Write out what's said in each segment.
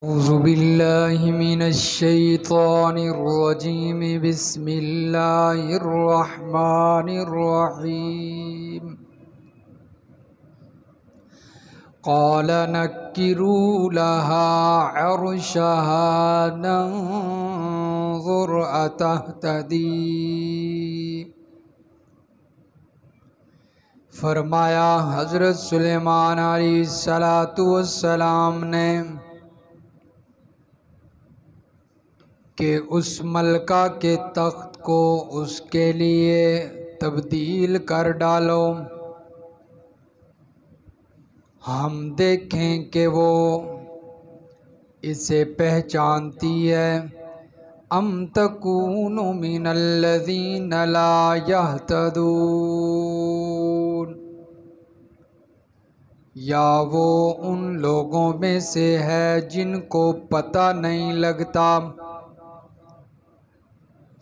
औज़ु बिल्लाहि मिनश शैतानिर रजीम बिस्मिल्लाहिर रहमानिर रहीम क़ाल नक्किरू लहा अर्शहा नंज़ुर अतहतदी। फरमाया हज़रत सुलेमान अलैहिस्सलातु वस्सलाम ने कि उस मलका के तख्त को उसके लिए तब्दील कर डालो, हम देखें कि वो इसे पहचानती है। अम तकूनु मिनल्लज़ीना ला यहतदून, या वो उन लोगों में से है जिनको पता नहीं लगता।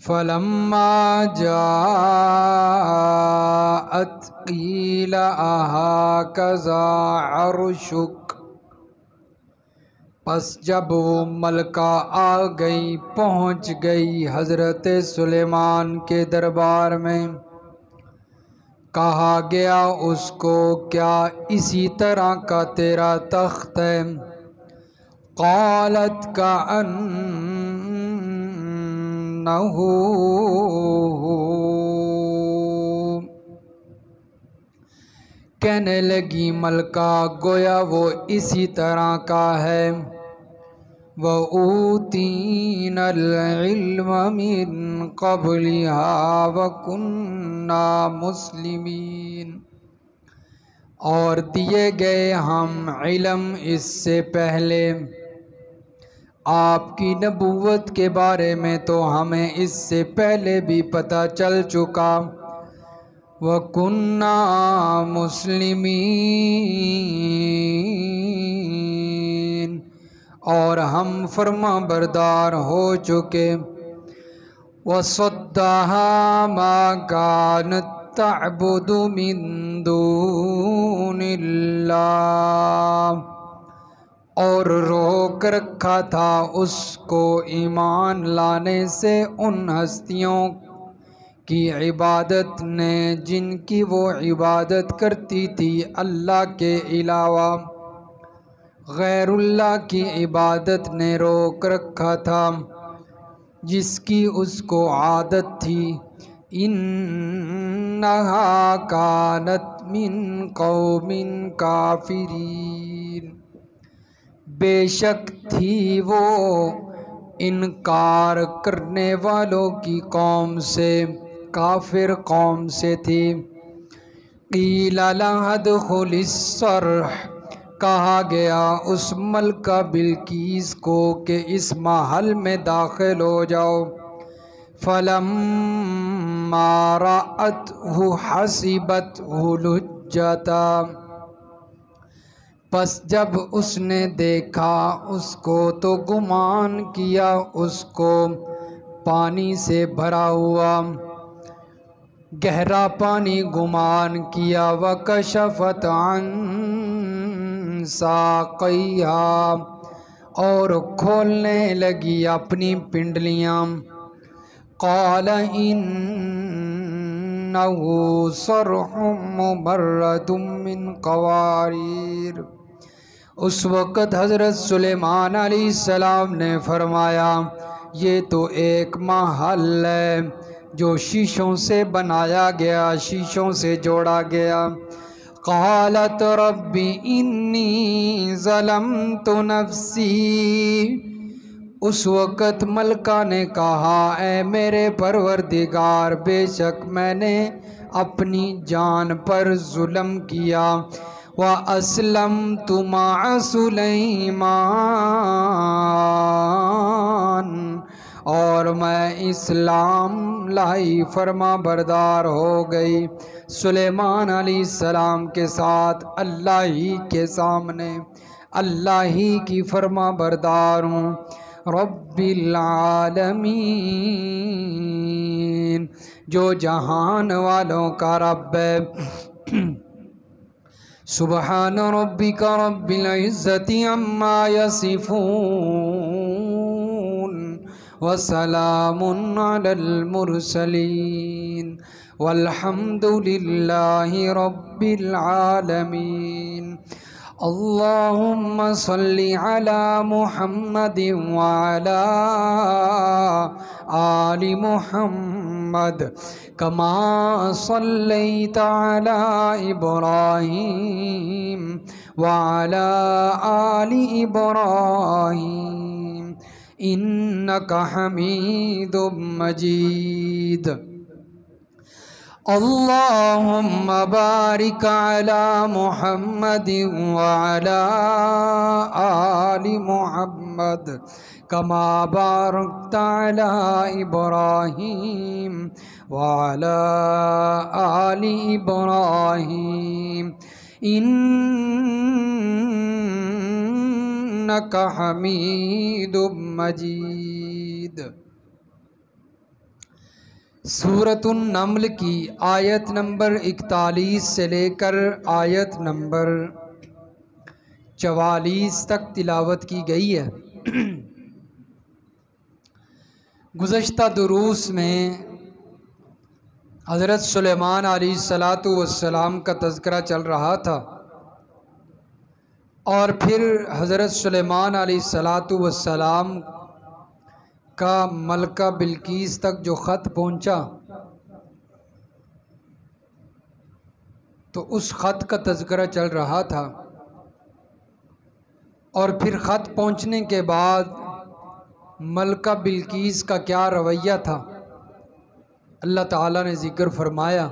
फलम्मा जाअत क़ील अहाकज़ा अर्शुक, बस जब वो मलका आ गई, पहुँच गई हज़रत सुलेमान के दरबार में, कहा गया उसको क्या इसी तरह का तेरा तख्त है? क़ालत कअन्नहु, कहने लगी मलका गोया वो इसी तरह का है। व ऊतीनल इल्म मिन क़ब्लिहा व कुन्ना मुस्लिमीन, और दिए गए हम इल्म इससे पहले। आपकी नबूवत के बारे में तो हमें इससे पहले भी पता चल चुका। व कुन्ना मुस्लिमीन, और हम फर्मा बरदार हो चुके। वसद्दहा मा कानत तअबुदु मिन दूनिल्लाह, और रोक रखा था उसको ईमान लाने से उन हस्तियों की इबादत ने जिनकी वो इबादत करती थी अल्लाह के अलावा। गैरुल्लाह की इबादत ने रोक रखा था जिसकी उसको आदत थी। इन्नहा कानत मिन कौमिन काफिरीन, बेशक थी वो इनकार करने वालों की कौम से, काफिर कौम से थी। क़ील लहा उद्ख़ुलिस सर्ह, कहा गया उस मलका बिल्कीस को कि इस महल में दाखिल हो जाओ। फलम्मा रअतहु हसिबतहु लुज्जता, बस जब उसने देखा उसको तो गुमान किया उसको पानी से भरा हुआ, गहरा पानी गुमान किया। वकशफत अन साक़ैहा, और खोलने लगी अपनी पिंडलियाँ। क़ाल इन्नहु सर्हुम मुमर्रदुम मिन क़वारीर, उस वक़्त हज़रत सुलेमान अलैहिस्सलाम ने फरमाया ये तो एक महल है जो शीशों से बनाया गया, शीशों से जोड़ा गया। क़ालत रब्बी इन्नी ज़लमतु नफ़्सी, उस वक़्त मलका ने कहा ऐ मेरे परवरदिगार, बेशक मैंने अपनी जान पर जुल्म किया। व अस्लमतु मअ सुलैमान, और मैं इस्लाम लाई फर्मा बरदार हो गई सुलेमान अलैहिस्सलाम के साथ। अल्लाह ही के सामने अल्लाह ही की फर्मा बरदार हूँ। रब्बिल आलमीन, जो जहान वालों का रब है। सुबहान रब्बिका रब्बिल इज़्ज़ति अम्मा यसिफून वसलामुन अलल मुरसलीन वल्हम्दुलिल्लाहि रब्बिल आलमीन। अल्लाहुम्मा सल्लि अला मुहम्मदिन व अला आलि मुहम्मद कमा सल्लैता अला इब्राहीम व अला आलि इब्राहीम इन्नका हमीदुम मजीद। अल्लाहुम्मा बारिक अला मुहम्मदिन व अला आलि मुहम्मद कमा बारकता अला इब्राहीम व अला आलि इब्राहीम इन्नका हमीदुम मजीद। सूरतुन नम्ल की आयत नंबर 41 से लेकर आयत नंबर 44 तक तिलावत की गई है। गुज़श्ता दुरूस में हज़रत सुलेमान अलैहिस्सलातु वस्सलाम का तज़किरा चल रहा था और फिर हज़रत सुलेमान अलैहिस्सलातु वस्सलाम का मलका बिल्कीस तक जो ख़त पहुँचा तो उस ख़त का तज़किरा चल रहा था। और फिर ख़त पहुँचने के बाद मलका बिल्कीस का क्या रवैया था, अल्लाह ताला ने ज़िक्र फरमाया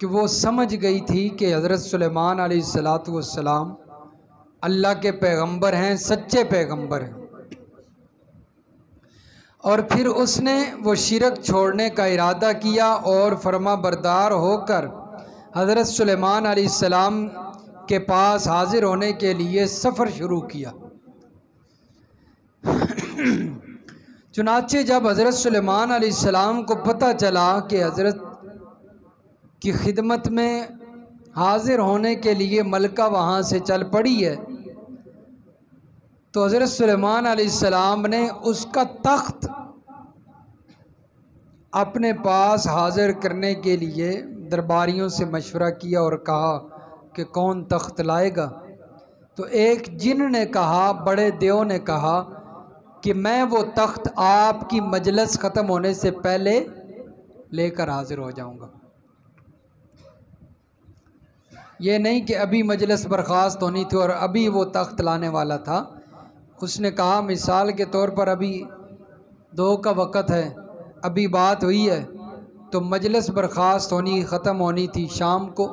कि वो समझ गई थी कि हज़रत सुलेमान अलैहिस्सलातु वस्सलाम अल्लाह के पैगंबर हैं, सच्चे पैगंबर हैं। और फिर उसने वो शिरक छोड़ने का इरादा किया और फरमा बरदार होकर हज़रत सुलेमान अलैहिस्सलाम के पास हाजिर होने के लिए सफ़र शुरू किया। चुनाचे जब हज़रत सुलेमान अलैहिस्सलाम को पता चला कि हज़रत की खिदमत में हाजिर होने के लिए मलका वहाँ से चल पड़ी है, तो हज़रत सुलेमान अलैहिस्सलाम ने उसका तख्त अपने पास हाजिर करने के लिए दरबारियों से मशवरा किया और कहा कि कौन तख्त लाएगा। तो एक जिन ने कहा, बड़े देव ने कहा कि मैं वो तख्त आपकी मजलिस ख़त्म होने से पहले लेकर हाजिर हो जाऊंगा। ये नहीं कि अभी मजलिस बर्खास्त होनी थी और अभी वो तख्त लाने वाला था। उसने कहा मिसाल के तौर पर अभी 2 का वक़्त है, अभी बात हुई है तो मजलिस बर्खास्त होनी ख़त्म होनी थी शाम को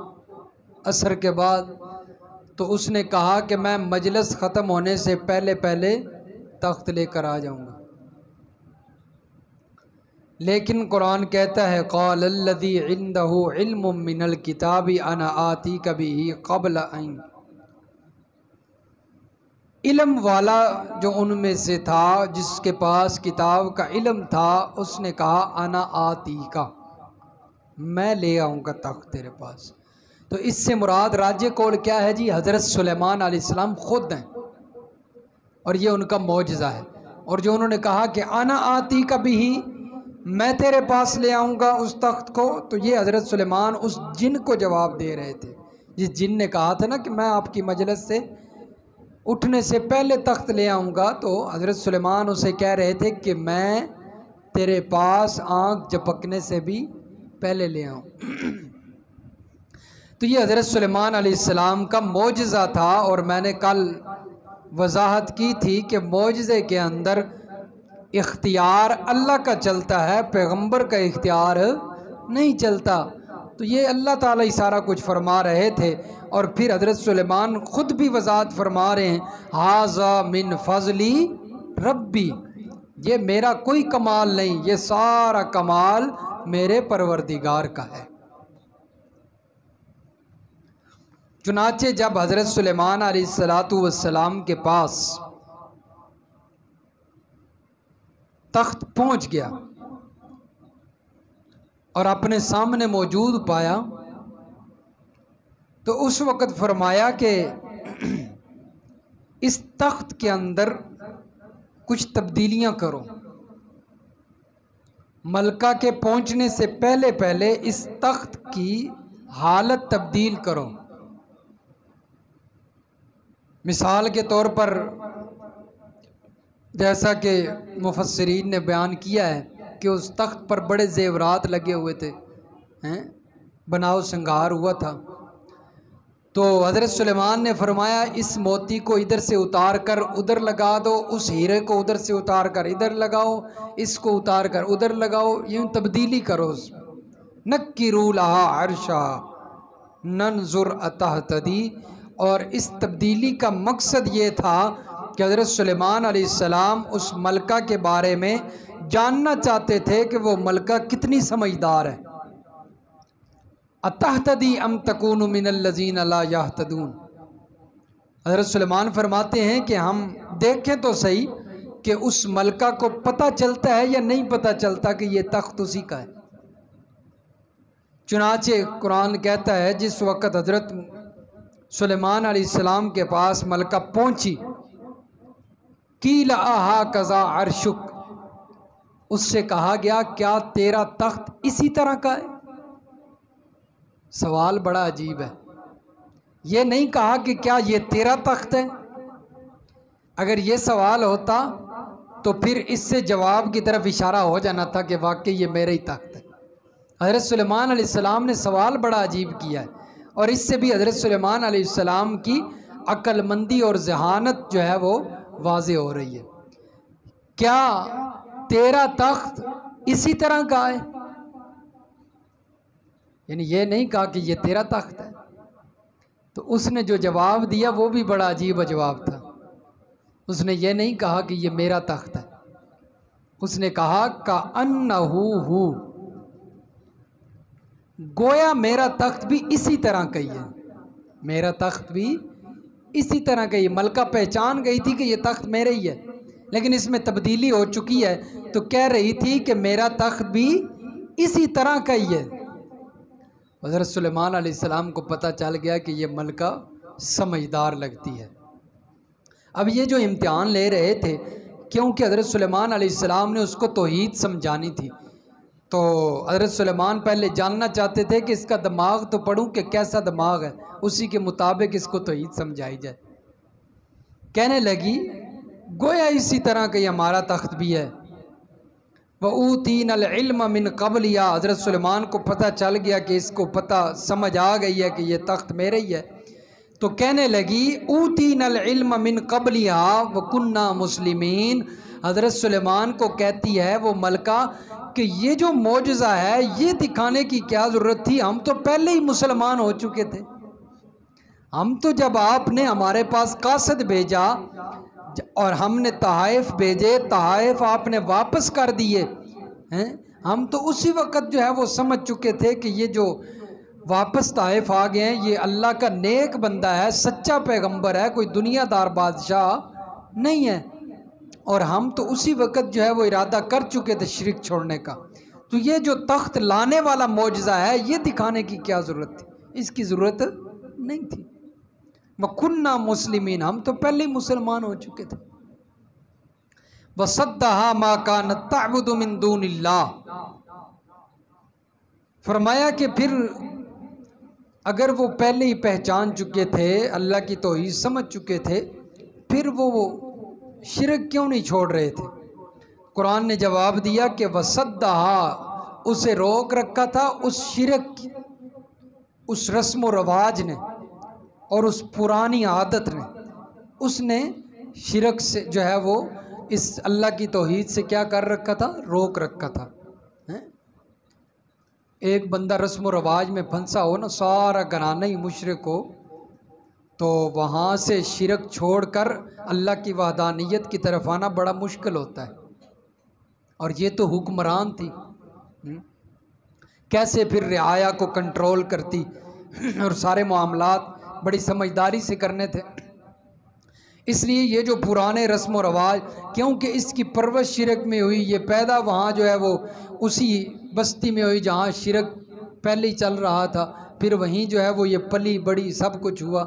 असर के बाद। तो उसने कहा कि मैं मजलिस ख़त्म होने से पहले पहले तख्त लेकर आ जाऊंगा। लेकिन कुरान कहता है क़ालल्लज़ी इंदहु इल्मुम मिनल किताबि अना आतीका बिही क़ब्ल अन, इल्म वाला जो उनमें से था जिसके पास किताब का इल्म था, उसने कहा अना आतीका, मैं ले आऊँगा तख्त तेरे पास। तो इससे मुराद राज्य कौल क्या है जी, हज़रत सुलेमान अलैहिस्सलाम ख़ुद हैं और ये उनका मौजज़ा है। और जो उन्होंने कहा कि आना आती का भी ही, मैं तेरे पास ले आऊँगा उस तख्त को, तो ये हज़रत सुलेमान उस जिन को जवाब दे रहे थे जिस जिन ने कहा था ना कि मैं आपकी मजलिस से उठने से पहले तख्त ले आऊँगा। तो हज़रत सुलेमान उसे कह रहे थे कि मैं तेरे पास आँख झपकने से भी पहले ले आऊँ। तो ये हज़रत सुलेमान अलैहिस्सलाम का मौजज़ा था। और मैंने कल वजाहत की थी कि मौजज़े के अंदर इख्तियार अल्लाह का चलता है, पैगंबर का इख्तियार नहीं चलता। तो ये अल्लाह ताला ही सारा कुछ फरमा रहे थे। और फिर हज़रत सुलेमान ख़ुद भी वजाहत फरमा रहे हैं, हाज़ा मिन फ़ज़ली रब्बी, ये मेरा कोई कमाल नहीं, ये सारा कमाल मेरे परवरदिगार का है। चुनाचे जब हज़रत सुलेमान अलैहिस्सलातु वस्सलाम के पास तख्त पहुँच गया और अपने सामने मौजूद पाया, तो उस वक़्त फरमाया कि इस तख्त के अंदर कुछ तब्दीलियां करो, मलका के पहुंचने से पहले पहले इस तख्त की हालत तब्दील करो। मिसाल के तौर पर जैसा कि मुफस्सिरीन ने बयान किया है कि उस तख्त पर बड़े जेवरात लगे हुए थे, हैं, बनाव श्रृंगार हुआ था। तो हज़रत सुलेमान ने फरमाया इस मोती को इधर से उतार कर उधर लगा दो, उस हीरे को उधर से उतार कर इधर लगाओ, इसको उतार कर उधर लगाओ, यूँ तब्दीली करो। नक्किरू लहा अर्शा नंजुर अतहतदी। और इस तब्दीली का मकसद ये था कि हज़रत सुलेमान अलैहिस्सलाम उस मलका के बारे में जानना चाहते थे कि वो मलका कितनी समझदार है। अतहतदी अम तकूनु मिनल्लज़ीना ला यहतदून। हज़रत सुलेमान फरमाते हैं कि हम देखें तो सही कि उस मलका को पता चलता है या नहीं पता चलता कि ये तख्त उसी का है। चुनाचे कुरान कहता है जिस वक़्त हज़रत सुलेमान अलैहिस्सलाम के पास मलका पहुंची, कीला आहा कज़ा अर्शुक, उससे कहा गया क्या तेरा तख्त इसी तरह का है। सवाल बड़ा अजीब है। ये नहीं कहा कि क्या ये तेरा तख्त है। अगर ये सवाल होता तो फिर इससे जवाब की तरफ इशारा हो जाना था कि वाकई ये मेरा ही तख्त है। हज़रत सुलेमान अलैहिस्सलाम ने सवाल बड़ा अजीब किया है, और इससे भी हज़रत सुलेमान अलैहिस्सलाम की अक्लमंदी और जहानत जो है वो वाज़े हो रही है। क्या तेरा तख्त इसी तरह का है, यानी ये नहीं कहा कि ये तेरा तख्त है। तो उसने जो जवाब दिया वो भी बड़ा अजीब जवाब था। उसने ये नहीं कहा कि ये मेरा तख्त है, उसने कहा का अन्नहू, गोया मेरा तख्त भी इसी तरह का ही है, मेरा तख्त भी इसी तरह का ही। मलका पहचान गई थी कि ये तख्त मेरा ही है, लेकिन इसमें तब्दीली हो चुकी है, तो कह रही थी कि मेरा तख्त भी इसी तरह का ही है। हज़रत सुलेमान अलैहिस्सलाम को पता चल गया कि ये मलका समझदार लगती है। अब ये जो इम्तिहान ले रहे थे, क्योंकि हज़रत सुलेमान अलैहिस्सलाम ने उसको तौहीद समझानी थी, तो हज़रत सुलेमान पहले जानना चाहते थे कि इसका दिमाग तो पढ़ूं कि कैसा दिमाग है, उसी के मुताबिक इसको तौहीद समझाई जाए। कहने लगी गोया इसी तरह का ये हमारा तख्त भी है। व ऊतीनल इल्म मिन क़ब्लिया, हज़रत सुलेमान को पता चल गया कि इसको पता समझ आ गई है कि ये तख्त मेरे ही है। तो कहने लगी ऊतीनल इल्म मिन क़ब्लिया व कुन्ना मुस्लिमीन। हज़रत सुलेमान को कहती है वो मलका कि ये जो मौजज़ा है ये दिखाने की क्या ज़रूरत थी, हम तो पहले ही मुसलमान हो चुके थे। हम तो जब आपने हमारे पास कासद भेजा और हमने तहाइफ भेजे, तहाइफ आपने वापस कर दिए हैं, हम तो उसी वक़्त जो है वो समझ चुके थे कि ये जो वापस तहाइफ आ गए हैं ये अल्लाह का नेक बंदा है, सच्चा पैगंबर है, कोई दुनियादार बादशाह नहीं है। और हम तो उसी वक़्त जो है वो इरादा कर चुके थे शिरक छोड़ने का। तो ये जो तख्त लाने वाला मौजज़ा है ये दिखाने की क्या ज़रूरत थी, इसकी ज़रूरत नहीं थी। वकुन्ना मुस्लिमीन, हम तो पहले ही मुसलमान हो चुके थे। वसद्दहा मा कानत तअबुदु मिन दूनिल्लाह, फरमाया कि फिर अगर वो पहले ही पहचान चुके थे, अल्लाह की तौहीद समझ चुके थे, फिर वो शिरक क्यों नहीं छोड़ रहे थे। कुरान ने जवाब दिया कि वसद्दहा, उसे रोक रखा था उस शिरक, उस रस्म व रवाज ने और उस पुरानी आदत ने, उसने शिरक से जो है वो इस अल्लाह की तौहीद से क्या कर रखा था, रोक रखा था। एक बंदा रस्म व रवाज में फंसा हो ना, सारा घराना ही मुशरिक हो, तो वहाँ से शिरक छोड़कर अल्लाह की वहदानियत की तरफ आना बड़ा मुश्किल होता है। और ये तो हुक्मरान थी, कैसे फिर रियाया को कंट्रोल करती और सारे मामलात बड़ी समझदारी से करने थे। इसलिए ये जो पुराने रस्म व रवाज, क्योंकि इसकी परवरिश शिरक में हुई, ये पैदा वहाँ जो है वो उसी बस्ती में हुई जहाँ शिरक पहले ही चल रहा था, फिर वहीं जो है वो ये पली बड़ी, सब कुछ हुआ।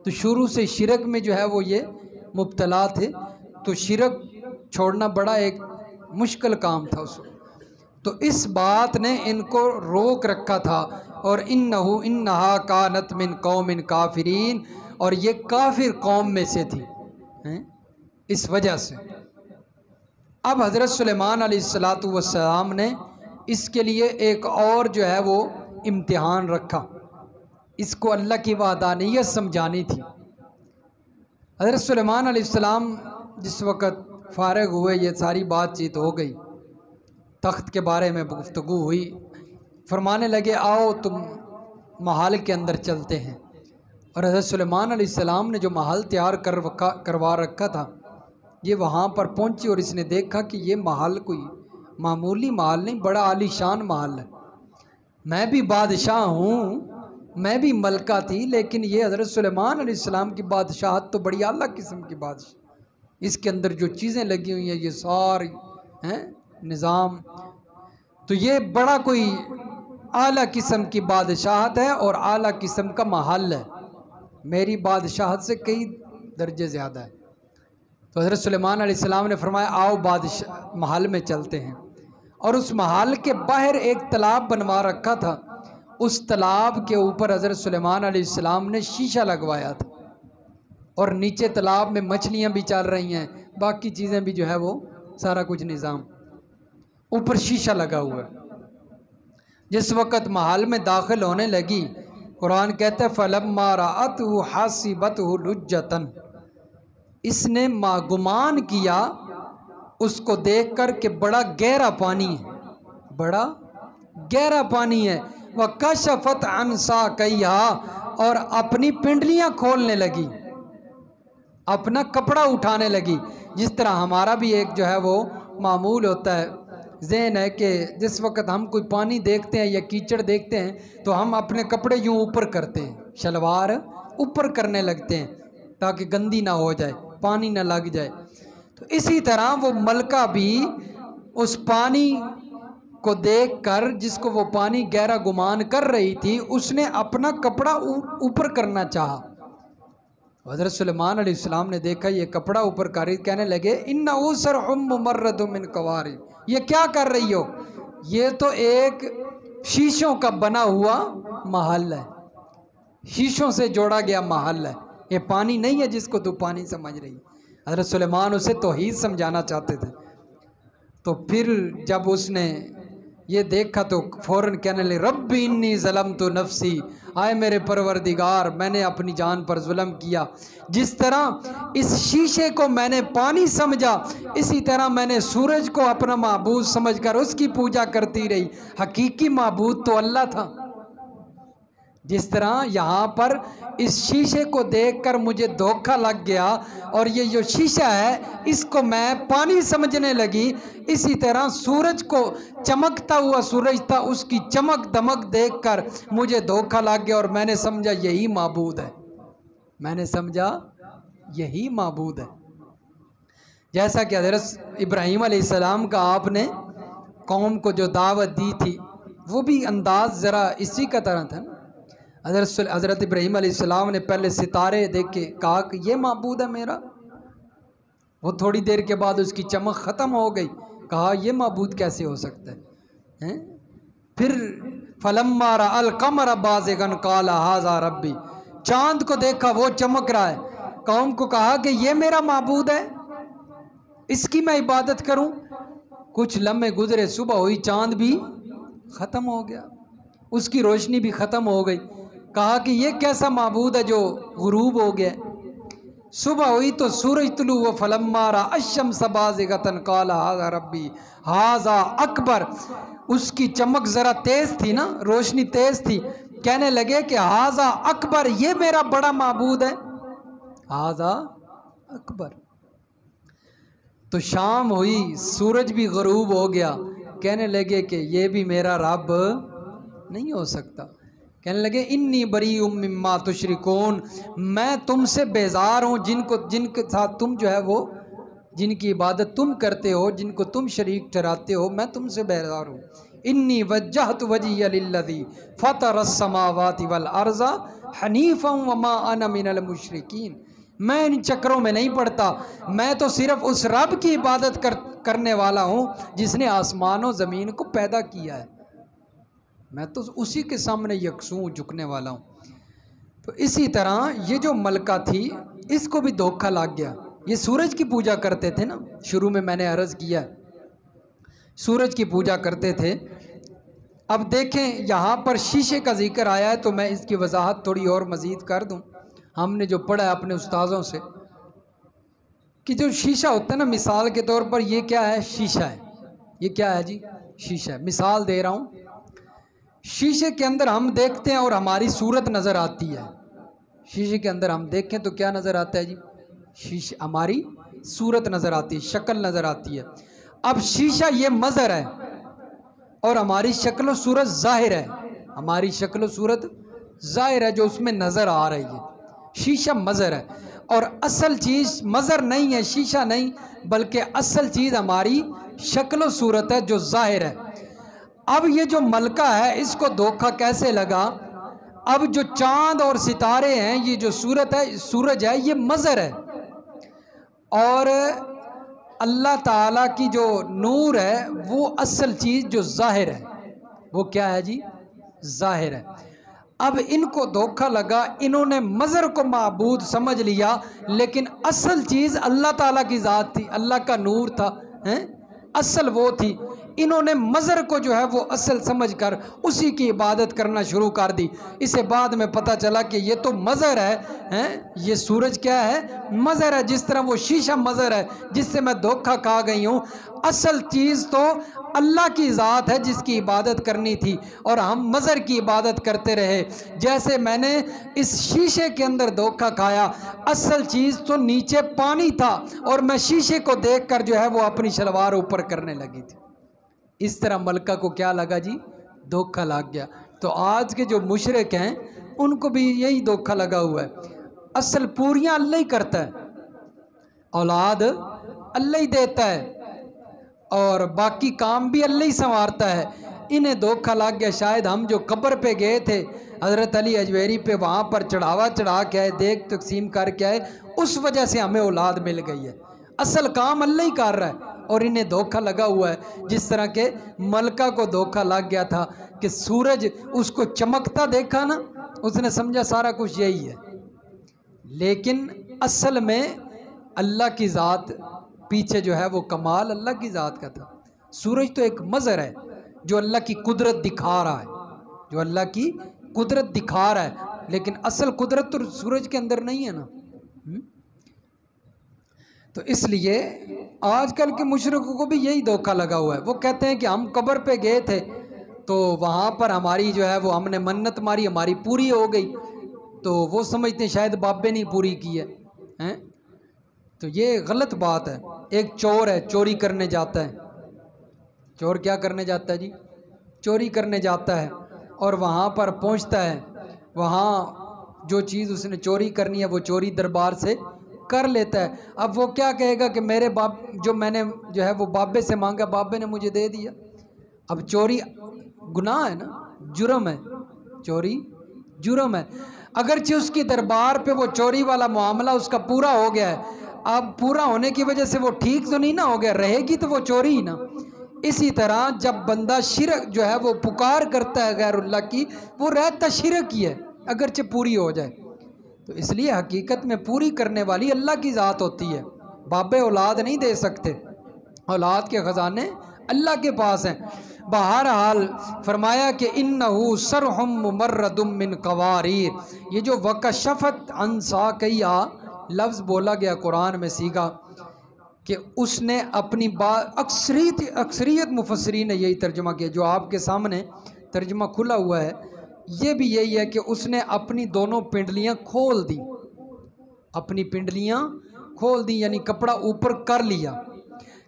तो शुरू से शिरक में जो है वो ये मुब्तला थे। तो शिरक छोड़ना बड़ा एक मुश्किल काम था उसको। तो इस बात ने इनको रोक रखा था। और इन्नहा कानत मिन कौमिन काफिरीन, और ये काफिर कौम में से थी हैं, इस वजह से। अब हज़रत सुलेमान अलैहिस्सलातु वस्सलाम ने इसके लिए एक और जो है वो इम्तिहान रखा। इसको अल्लाह की वहदानियत समझानी थी। हज़रत सुलेमान अलैहिस्सलाम जिस वक़्त फ़ारिग हुए, ये सारी बातचीत हो गई, तख्त के बारे में गुफ्तगू हुई, फरमाने लगे आओ तुम महल के अंदर चलते हैं। और हज़रत सुलेमान अलैहिस्सलाम ने जो महल तैयार करवा रखा था, ये वहाँ पर पहुँची और इसने देखा कि ये महल कोई मामूली महल नहीं, बड़ा आलीशान महल है। मैं भी बादशाह हूँ, मैं भी मलका थी, लेकिन ये हज़रत सुलेमान अलैहिस्सलाम की बादशाहत तो बड़ी आला किस्म की बादशाह। इसके अंदर जो चीज़ें लगी हुई हैं ये सारी हैं निज़ाम, तो ये बड़ा कोई आला किस्म की बादशाहत है और आला किस्म का महल है, मेरी बादशाहत से कई दर्जे ज़्यादा है। तो हज़रत सुलेमान अलैहिस्सलाम ने फरमाया आओ बादशाह महल में चलते हैं। और उस महल के बाहर एक तालाब बनवा रखा था, उस तालाब के ऊपर हज़रत सुलेमान अलैहिस्सलाम ने शीशा लगवाया था। और नीचे तालाब में मछलियाँ भी चल रही हैं, बाकी चीज़ें भी जो है वो सारा कुछ निज़ाम, ऊपर शीशा लगा हुआ है। जिस वक़्त महल में दाखिल होने लगी, कुरान कहता है फलम्मा रअतहु हासिबतहु लुज्जतन, इसने गुमान किया उसको देख कर के बड़ा गहरा पानी है, बड़ा गहरा पानी है। वह कशफत अन साक़ैहा, और अपनी पिंडलियाँ खोलने लगी, अपना कपड़ा उठाने लगी। जिस तरह हमारा भी एक जो है वो मामूल होता है, ज़हन है कि जिस वक़्त हम कोई पानी देखते हैं या कीचड़ देखते हैं तो हम अपने कपड़े यूँ ऊपर करते हैं, शलवार ऊपर करने लगते हैं ताकि गंदी ना हो जाए, पानी ना लग जाए। तो इसी तरह वो मलका भी उस पानी को देखकर, जिसको वो पानी गहरा गुमान कर रही थी, उसने अपना कपड़ा ऊपर करना चाहा। हज़रत सुलेमान अलैहिस्सलाम ने देखा ये कपड़ा ऊपर कर रही, कहने लगे इन्नहु सरहुम मुमर्रदुम मिन क़वारी, ये क्या कर रही हो, ये तो एक शीशों का बना हुआ महल है, शीशों से जोड़ा गया महल है, ये पानी नहीं है जिसको तू पानी समझ रही। हज़रत सुलेमान उसे तौहीद समझाना चाहते थे। तो फिर जब उसने ये देखा तो फ़ौरन कहने लगे रब्बी इन्नी ज़लमतु नफ्सी, आए मेरे परवरदिगार मैंने अपनी जान पर जुल्म किया। जिस तरह इस शीशे को मैंने पानी समझा, इसी तरह मैंने सूरज को अपना माबूद समझकर उसकी पूजा करती रही। हकीकी माबूद तो अल्लाह था। जिस तरह यहाँ पर इस शीशे को देखकर मुझे धोखा लग गया और ये जो शीशा है इसको मैं पानी समझने लगी, इसी तरह सूरज को चमकता हुआ सूरज था, उसकी चमक दमक देखकर मुझे धोखा लग गया और मैंने समझा यही माबूद है, मैंने समझा यही माबूद है। जैसा कि हज़रत इब्राहीम अलैहिस्सलाम का आपने कौम को जो दावत दी थी वो भी अंदाज़ ज़रा इसी का तरह था ना। हज़रत इब्राहीम अलैहिस्सलाम ने पहले सितारे देख के कहा कि ये माबूद है मेरा, वो थोड़ी देर के बाद उसकी चमक ख़त्म हो गई, कहा यह माबूद कैसे हो सकता है? फिर फलम्मा रअल क़मर बाज़िग़न क़ाल हाज़ा रब्बी, चाँद को देखा वो चमक रहा है, कौम को कहा कि ये मेरा माबूद है, इसकी मैं इबादत करूं। कुछ लम्हे गुजरे, सुबह हुई, चाँद भी ख़त्म हो गया, उसकी रोशनी भी ख़त्म हो गई। कहा कि ये कैसा माबूद है जो गुरूब हो गया। सुबह हुई तो सूरज तुलू व फलम्मा रअ अश-शम्स बाज़िग़तन क़ाल हाज़ा रब्बी हाज़ा अकबर, उसकी चमक ज़रा तेज़ थी ना, रोशनी तेज़ थी, कहने लगे कि हाज़ा अकबर, ये मेरा बड़ा माबूद है, हाज़ा अकबर। तो शाम हुई, सूरज भी गुरूब हो गया, कहने लगे कि ये भी मेरा रब नहीं हो सकता। कहने लगे इन्नी बरीउम मिम्मा तुशरिकून, मैं तुमसे बेजार हूँ, जिनके साथ तुम जो है वो, जिनकी इबादत तुम करते हो, जिनको तुम शरीक ठहराते हो, मैं तुमसे बेजार हूँ। इन्नी वज्जहतु वजहिय लिल्लज़ी फ़तरस समावाति वल अर्ज़ा हनीफ़न वमा अना मिनल मुशरिकीन। मैं इन चक्करों में नहीं पड़ता, मैं तो सिर्फ उस रब की इबादत करने वाला हूँ जिसने आसमानों ज़मीन को पैदा किया है। मैं तो उसी के सामने यकसूं झुकने वाला हूँ। तो इसी तरह ये जो मलका थी इसको भी धोखा लग गया। ये सूरज की पूजा करते थे ना, शुरू में मैंने अर्ज़ किया सूरज की पूजा करते थे। अब देखें यहाँ पर शीशे का जिक्र आया है तो मैं इसकी वजाहत थोड़ी और मज़ीद कर दूँ। हमने जो पढ़ा है अपने उस्ताज़ों से कि जो शीशा होता है ना, मिसाल के तौर पर ये क्या है, शीशा है। ये क्या है जी, शीशा है। मिसाल दे रहा हूँ, शीशे के अंदर हम देखते हैं और हमारी सूरत नज़र आती है। शीशे के अंदर हम देखें तो क्या नज़र आता है जी, शीशे हमारी सूरत नज़र आती है, शक्ल नज़र आती है। अब शीशा ये मज़हर है और हमारी शक्ल सूरत ज़ाहिर है। हमारी शक्ल सूरत ज़ाहिर है जो उसमें नज़र आ रही है। शीशा मज़हर है और असल चीज़ मज़हर नहीं है, शीशा नहीं, बल्कि असल चीज़ हमारी शक्ल सूरत है जो ज़ाहिर है। अब ये जो मलका है इसको धोखा कैसे लगा? अब जो चाँद और सितारे हैं, ये जो सूरत है, सूरज है, ये मज़हर है और अल्लाह ताला की जो नूर है वो असल चीज़ जो ज़ाहिर है, वो क्या है जी, ज़ाहिर है। अब इनको धोखा लगा, इन्होंने मज़हर को माबूद समझ लिया, लेकिन असल चीज़ अल्लाह ताला की ज़ात थी, अल्लाह का नूर था, हैं, असल वो थी। इन्होंने मज़हर को जो है वो असल समझकर उसी की इबादत करना शुरू कर दी। इसे बाद में पता चला कि ये तो मज़हर है, ये सूरज क्या है, मज़हर है। जिस तरह वो शीशा मज़हर है जिससे मैं धोखा खा गई हूँ, असल चीज़ तो अल्लाह की ज़ात है जिसकी इबादत करनी थी और हम मज़हर की इबादत करते रहे। जैसे मैंने इस शीशे के अंदर धोखा खाया, असल चीज़ तो नीचे पानी था और मैं शीशे को देखकर जो है वो अपनी शलवार ऊपर करने लगी थी। इस तरह मलका को क्या लगा जी, धोखा लग गया। तो आज के जो मुशरिक हैं उनको भी यही धोखा लगा हुआ है। असल पूरियां अल्लाह ही करता है, औलाद अल्लाह ही देता है और बाकी काम भी अल्लाह ही संवारता है। इन्हें धोखा लग गया। शायद हम जो कब्र पे गए थे हज़रत अली अजवेरी पे, वहाँ पर चढ़ावा चढ़ा के आए, देख तकसीम करके आए, उस वजह से हमें औलाद मिल गई है। असल काम अल्लाह ही कर रहा है और इन्हें धोखा लगा हुआ है। जिस तरह के मलका को धोखा लग गया था कि सूरज उसको चमकता देखा ना, उसने समझा सारा कुछ यही है, लेकिन असल में अल्लाह की ज़ात पीछे जो है वो कमाल अल्लाह की ज़ात का था। सूरज तो एक मज़हर है जो अल्लाह की कुदरत दिखा रहा है, जो अल्लाह की कुदरत दिखा रहा है, लेकिन असल कुदरत तो सूरज के अंदर नहीं है ना। तो इसलिए आजकल के मुशरिकों को भी यही धोखा लगा हुआ है। वो कहते हैं कि हम कब्र पे गए थे तो वहाँ पर हमारी जो है वो हमने मन्नत मारी, हमारी पूरी हो गई, तो वो समझते हैं शायद बाबे ने पूरी की है। तो ये गलत बात है। एक चोर है, चोरी करने जाता है। चोर क्या करने जाता है जी, चोरी करने जाता है और वहाँ पर पहुँचता है, वहाँ जो चीज़ उसने चोरी करनी है वो चोरी दरबार से कर लेता है। अब वो क्या कहेगा कि मेरे बाप जो मैंने जो है वो बाबे से मांगा, बाबे ने मुझे दे दिया। अब चोरी गुनाह है ना, जुर्म है, चोरी जुर्म है। अगरचे उसकी दरबार पे वो चोरी वाला मामला उसका पूरा हो गया है, अब पूरा होने की वजह से वो ठीक तो नहीं ना हो गया, रहेगी तो वो चोरी ही ना। इसी तरह जब बंदा शिरक जो है वो पुकार करता है गैरुल्लाह की, वो रहता शिरक ही है अगरचे पूरी हो जाए। तो इसलिए हकीकत में पूरी करने वाली अल्लाह की ज़ात होती है। बाबे औलाद नहीं दे सकते, औलाद के ख़जाने अल्लाह के पास हैं। बहरहाल फरमाया कि इन्नहु सरहुम मुमर्रदुम मिन कवारीर, ये जो वकशफत अंसा कया लफ्ज़ बोला गया कुरान में सीखा कि उसने अपनी बात, अक्सरियत मुफस्सिरीन ने यही तर्जुमा किया, जो आपके सामने तर्जुमा खुला हुआ है ये भी यही है कि उसने अपनी दोनों पिंडलियाँ खोल दी, अपनी पिंडलियाँ खोल दी, यानी कपड़ा ऊपर कर लिया।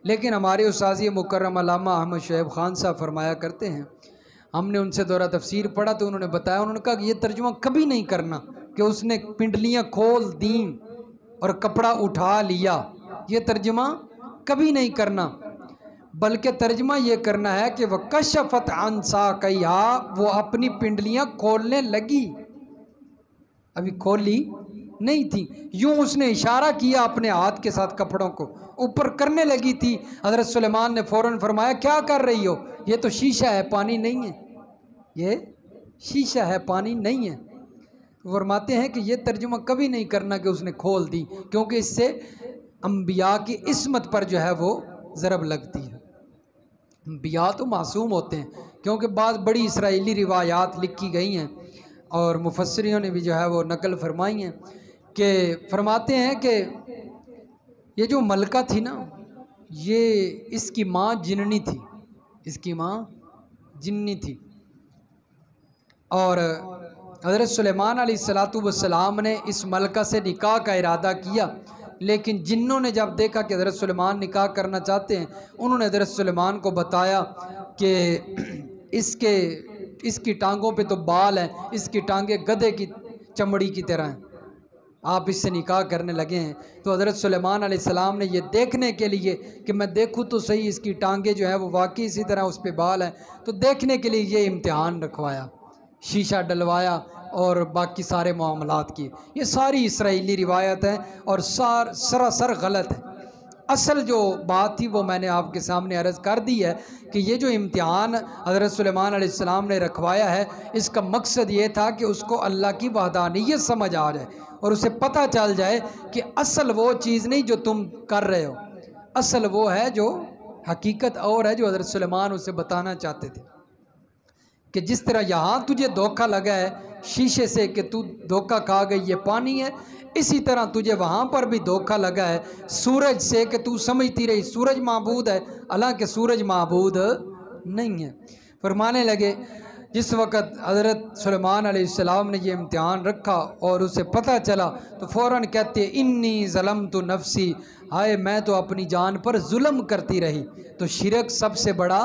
लेकिन हमारे उस्ताज़ मुकर्रम अल्लामा अहमद शुएब ख़ान साहब फरमाया करते हैं, हमने उनसे दौरा तफसीर पढ़ा तो उन्होंने बताया, उन्होंने कहा कि ये तर्जुमा कभी नहीं करना कि उसने पिंडलियाँ खोल दी और कपड़ा उठा लिया, ये तर्जुमा कभी नहीं करना। बल्कि तर्जमा ये करना है कि वह कशफत अंसा कया, वो अपनी पिंडलियां खोलने लगी, अभी खोली नहीं थी, यूं उसने इशारा किया अपने हाथ के साथ कपड़ों को ऊपर करने लगी थी। हज़रत सुलेमान ने फ़ौरन फरमाया क्या कर रही हो, ये तो शीशा है, पानी नहीं है, ये शीशा है, पानी नहीं है। फरमाते हैं कि ये तर्जुमा कभी नहीं करना कि उसने खोल दी, क्योंकि इससे अम्बिया की इस्मत पर जो है वो ज़रब लगती है। अम्बिया तो मासूम होते हैं, क्योंकि बाद बड़ी इसराइली रिवायात लिखी गई हैं और मुफस्सिरीन ने भी जो है वो नकल फरमाई हैं कि फरमाते हैं कि ये जो मलका थी ना, ये इसकी माँ जिन्नी थी, इसकी माँ जिन्नी थी। और हज़रत सुलेमान अलैहिस्सलाम ने इस मलका से निकाह का इरादा किया, लेकिन जिन्नों ने जब देखा कि हज़रत सुलेमान निकाह करना चाहते हैं, उन्होंने हज़रत सुलेमान को बताया कि इसकी टांगों पे तो बाल हैं, इसकी टांगें गधे की चमड़ी की तरह हैं, आप इससे निकाह करने लगे हैं। तो हज़रत सुलेमान अलैहिस्सलाम ने ये देखने के लिए कि मैं देखूँ तो सही इसकी टांगें जो है वो वाकई इसी तरह उस पर बाल हैं, तो देखने के लिए ये इम्तिहान रखवाया, शीशा डलवाया और बाकी सारे मामलात किए। ये सारी इसराइली रिवायत है और सरासर गलत है। असल जो बात थी वो मैंने आपके सामने अर्ज़ कर दी है कि ये जो इम्तिहान हज़रत सुलेमान अलैहिस्सलाम ने रखवाया है, इसका मकसद ये था कि उसको अल्लाह की वहदानियत समझ आ जाए और उसे पता चल जाए कि असल वो चीज़ नहीं जो तुम कर रहे हो, असल वो है जो हकीकत और है जो हज़रत सुलेमान उसे बताना चाहते थे। कि जिस तरह यहाँ तुझे धोखा लगा है शीशे से कि तू धोखा खा गई ये पानी है, इसी तरह तुझे वहाँ पर भी धोखा लगा है सूरज से कि तू समझती रही सूरज माबूद है, हालांकि सूरज माबूद नहीं है। फरमाने लगे जिस वक़्त हज़रत सुलेमान अलैहिस्सलाम ने ये इम्तिहान रखा और उसे पता चला तो फ़ौरन कहते इन्नी ज़लमतु नफ्सी, हाय मैं तो अपनी जान पर जुल्म करती रही। तो शिरक सबसे बड़ा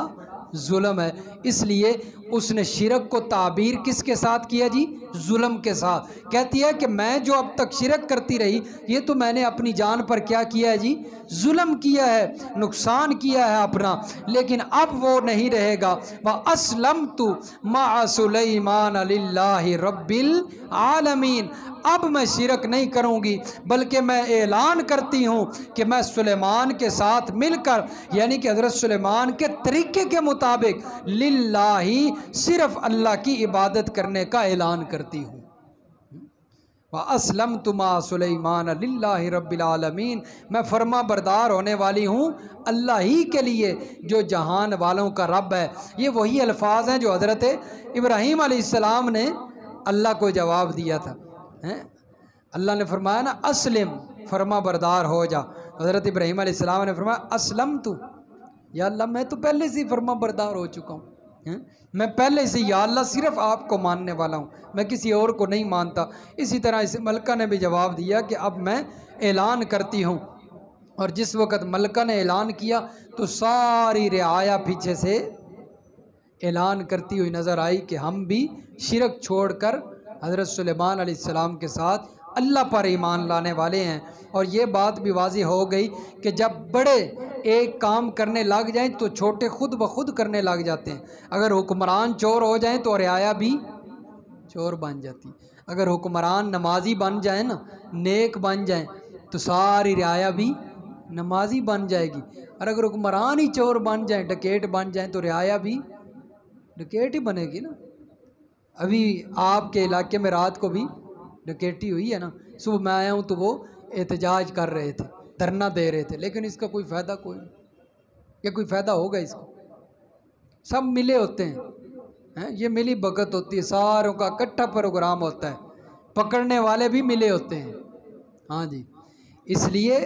जुल्म है, इसलिए उसने शिरक को ताबीर किसके साथ किया जी, जुल्म के साथ। कहती है कि मैं जो अब तक शिरक करती रही ये तो मैंने अपनी जान पर क्या किया है जी, जुल्म किया है, नुकसान किया है अपना, लेकिन अब वो नहीं रहेगा। वह अस्लमतु मा सुलैमान लिल्लाहि रब्बिल आलमीन, अब मैं शिरक नहीं करूँगी बल्कि मैं ऐलान करती हूँ कि मैं सुलेमान के साथ मिलकर, यानी कि हज़रत सुलेमान के तरीके के मुताबिक लिल्लाही, सिर्फ अल्लाह की इबादत करने का ऐलान करती हूँ। व अस्लमतु मा सुलैमान लिल्लाहि रब्बिल आलमीन, मैं फर्मा बरदार होने वाली हूँ अल्लाह ही के लिए जो जहान वालों का रब है। ये वही अल्फाज हैं जो हज़रत इब्राहीम अलैहिस्सलाम ने अल्लाह को जवाब दिया था। हैं अल्लाह ने फरमाया ना अस्लिम, फर्मा बरदार हो जा। हज़रत इब्राहीम अलैहिस्सलाम ने फरमाया अस्लम तू, या अल्लाह मैं तो पहले से ही फर्मा बरदार हो चुका हूँ, मैं पहले से या अल्लाह सिर्फ़ आपको मानने वाला हूँ, मैं किसी और को नहीं मानता। इसी तरह इस मलका ने भी जवाब दिया कि अब मैं ऐलान करती हूँ। और जिस वक़्त मलका ने ऐलान किया तो सारी रियाया पीछे से ऐलान करती हुई नज़र आई कि हम भी शिरक छोड़कर हज़रत सुलेमान अलैहिस्सलाम के साथ अल्लाह पर ईमान लाने वाले हैं। और ये बात भी वाज़ी हो गई कि जब बड़े एक काम करने लग जाएं तो छोटे खुद ब खुद करने लग जाते हैं। अगर हुक्मरान चोर हो जाएं तो रियाया भी चोर बन जाती। अगर हुक्मरान नमाजी बन जाए ना, नेक बन जाए, तो सारी रियाया भी नमाजी बन जाएगी। और अगर हुक्मरान ही चोर बन जाए, डकैत बन जाए, तो रियाया भी डकैत ही बनेगी ना। अभी आपके इलाके में रात को भी डकैती हुई है ना, सुबह मैं आया हूँ तो वो एहतजाज कर रहे थे, धरना दे रहे थे, लेकिन इसका कोई फ़ायदा कोई नहीं। क्या कोई फ़ायदा होगा इसको? सब मिले होते हैं, ये मिली भगत होती है, सारों का इकट्ठा प्रोग्राम होता है, पकड़ने वाले भी मिले होते हैं। हाँ जी, इसलिए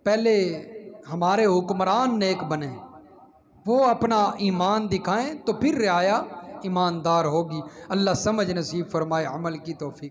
पहले हमारे हुक्मरान नेक बने, वो अपना ईमान दिखाएं तो फिर रियाया ईमानदार होगी। अल्लाह समझ नसीब फरमाए, अमल की तौफीक।